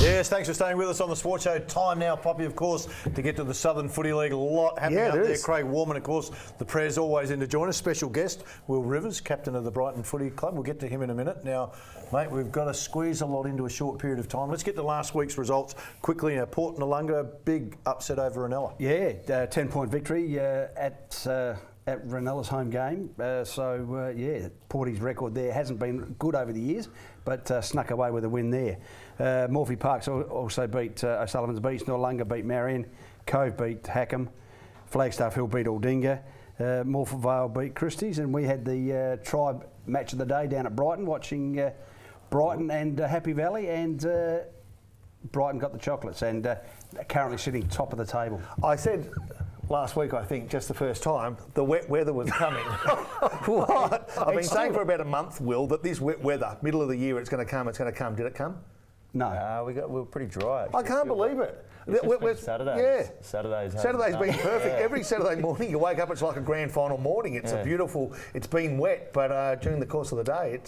Yes, thanks for staying with us on the Sports Show. Time now, Poppy, of course, to get to the Southern Footy League. A lot happening up there. Craig Warman, of course, the Prez always in to join us. Special guest, Will Rivers, captain of the Brighton Footy Club. We'll get to him in a minute. Now, mate, we've got to squeeze a lot into a short period of time. Let's get to last week's results quickly. Port Noarlunga, big upset over Ranella. Yeah, 10-point victory at Ranella's home game. Porty's record there hasn't been good over the years, but snuck away with a win there. Morphy Parks also beat O'Sullivan's Beach, Noarlunga beat Marion, Cove beat Hackham, Flagstaff Hill beat Aldinga, Morphet Vale beat Christie's, and we had the tribe match of the day down at Brighton, watching Brighton and Happy Valley, and Brighton got the chocolates and currently sitting top of the table. I said last week, I think, just the first time, the wet weather was coming. What? I've been saying for about a month, Will, that this wet weather, middle of the year, it's going to come. Did it come? No. We were pretty dry. I can't believe it. Saturdays. Yeah. Saturday's been perfect. Every Saturday morning you wake up, it's like a grand final morning. It's a beautiful, it's been wet, but during the course of the day,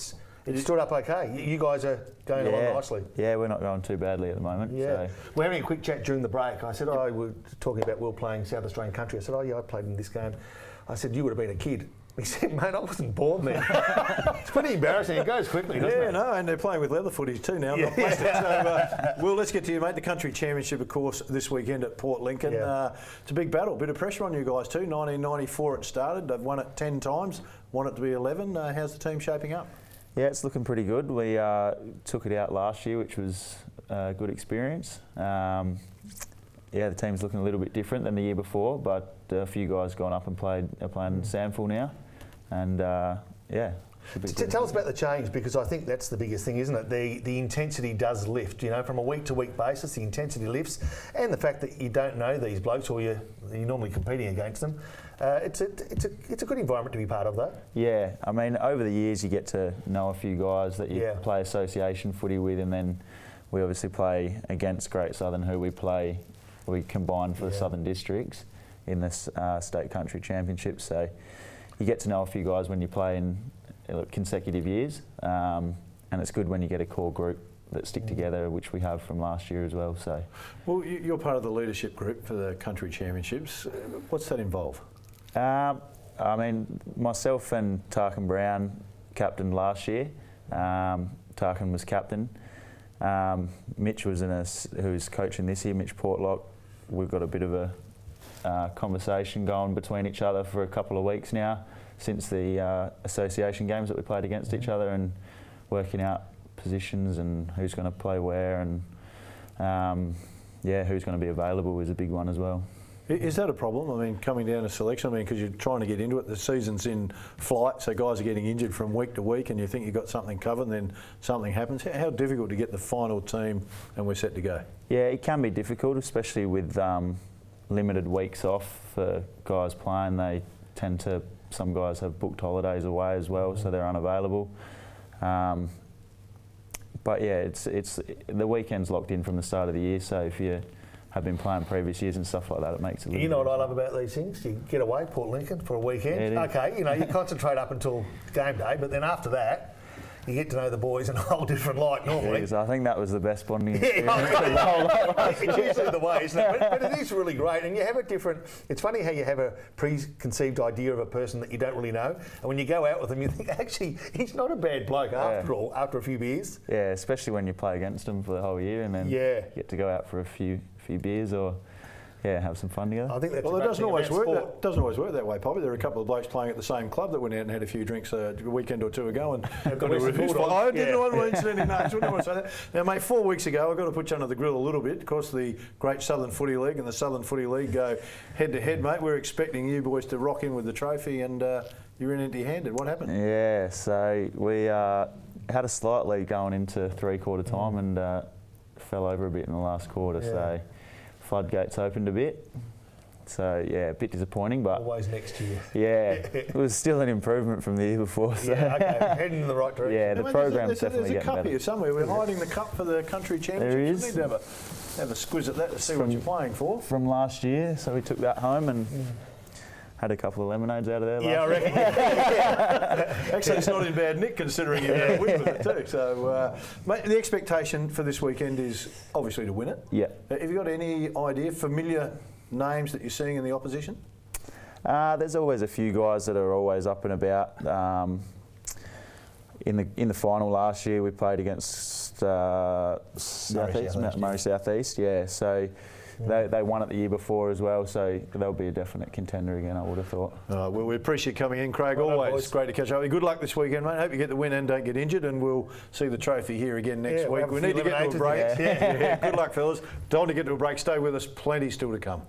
it stood up okay. You guys are going along nicely. Yeah, we're not going too badly at the moment. Yeah. So. We're having a quick chat during the break. I said, we were talking about Will playing South Australian country. I said, I played in this game. I said, you would have been a kid. He said, mate, I wasn't born then. It's pretty embarrassing. It goes quickly, doesn't it? Yeah, no, and they're playing with leather footies too now. Not plastic. So, Will, let's get to you, mate. The Country Championship, of course, this weekend at Port Lincoln. Yeah. It's a big battle. Bit of pressure on you guys too. 1994 it started. They've won it 10 times. Want it to be 11. How's the team shaping up? Yeah, it's looking pretty good. We took it out last year, which was a good experience. The team's looking a little bit different than the year before, but a few guys gone up and playing Sandful now, and Tell us about the change, because I think that's the biggest thing, isn't it? The intensity does lift, from a week-to-week basis. The intensity lifts, and the fact that you don't know these blokes, or you're normally competing against them. It's a good environment to be part of, though. Yeah, I mean, over the years you get to know a few guys that you play association footy with, and then we obviously play against Great Southern, who we combine for the Southern Districts in this State Country Championship. So you get to know a few guys when you play in consecutive years, and it's good when you get a core group that stick together, which we have from last year as well. So, well, you're part of the leadership group for the Country Championships. What's that involve? I mean, myself and Tarkin Brown captained last year. Tarkin was captain. Mitch was who's coaching this year, Mitch Portlock. We've got a bit of a conversation going between each other for a couple of weeks now, since the association games that we played against each other, and working out positions and who's going to play where, and who's going to be available is a big one as well. Is that a problem? I mean, coming down to selection, because you're trying to get into it, the season's in flight, so guys are getting injured from week to week, and you think you've got something covered, and then something happens. How difficult to get the final team and we're set to go? Yeah, it can be difficult, especially with limited weeks off for guys playing. Some guys have booked holidays away as well, so they're unavailable. It's the weekend's locked in from the start of the year, so if you have been playing previous years and stuff like that, it makes it a little You know what I love about these things? You get away, Port Lincoln, for a weekend. Okay, you concentrate up until game day, but then after that, you get to know the boys in a whole different light normally. I think that was the best bonding experience. It's usually the way, isn't it? But it is really great, and you have a different. It's funny how you have a preconceived idea of a person that you don't really know, and when you go out with them, you think actually he's not a bad bloke after all. After a few beers. Yeah, especially when you play against them for the whole year, and then get to go out for a few beers or. Yeah, have some fun together. I think that's it doesn't always work. That doesn't always work that way, Poppy. There are a couple of blokes playing at the same club that went out and had a few drinks a weekend or two ago and got a review. I didn't want to mention any names. Wouldn't want to say that. Now, mate, 4 weeks ago, I've got to put you under the grill a little bit. Of course, the Great Southern Footy League and the Southern Footy League go head to head, mate. We're expecting you boys to rock in with the trophy, and you're in empty-handed. What happened? Yeah, so we had a slight lead going into three-quarter time and fell over a bit in the last quarter. So floodgates opened a bit. So, a bit disappointing, but... Always next year. Yeah, it was still an improvement from the year before. So. Yeah, okay, heading in the right direction. Yeah, the program's definitely getting better. There's a cup here somewhere. We're hiding the cup for the Country Championship. There is. We need to have a squiz at that to see what you're playing for. From last year, so we took that home and had a couple of lemonades out of there. Yeah, I reckon. Actually, it's not in bad nick considering you had a win with it too. So, mate, the expectation for this weekend is obviously to win it. Yeah. Have you got any idea, familiar names that you're seeing in the opposition? There's always a few guys that are always up and about. In the final last year, we played against Southeast, Murray Southeast. Yeah, so they won it the year before as well. So they'll be a definite contender again, I would have thought. Well, we appreciate coming in, Craig. Always great to catch up. Good luck this weekend, mate. Hope you get the win and don't get injured, and we'll see the trophy here again next week. We need to get to a break. Good luck, fellas. Don't want to get to a break. Stay with us. Plenty still to come.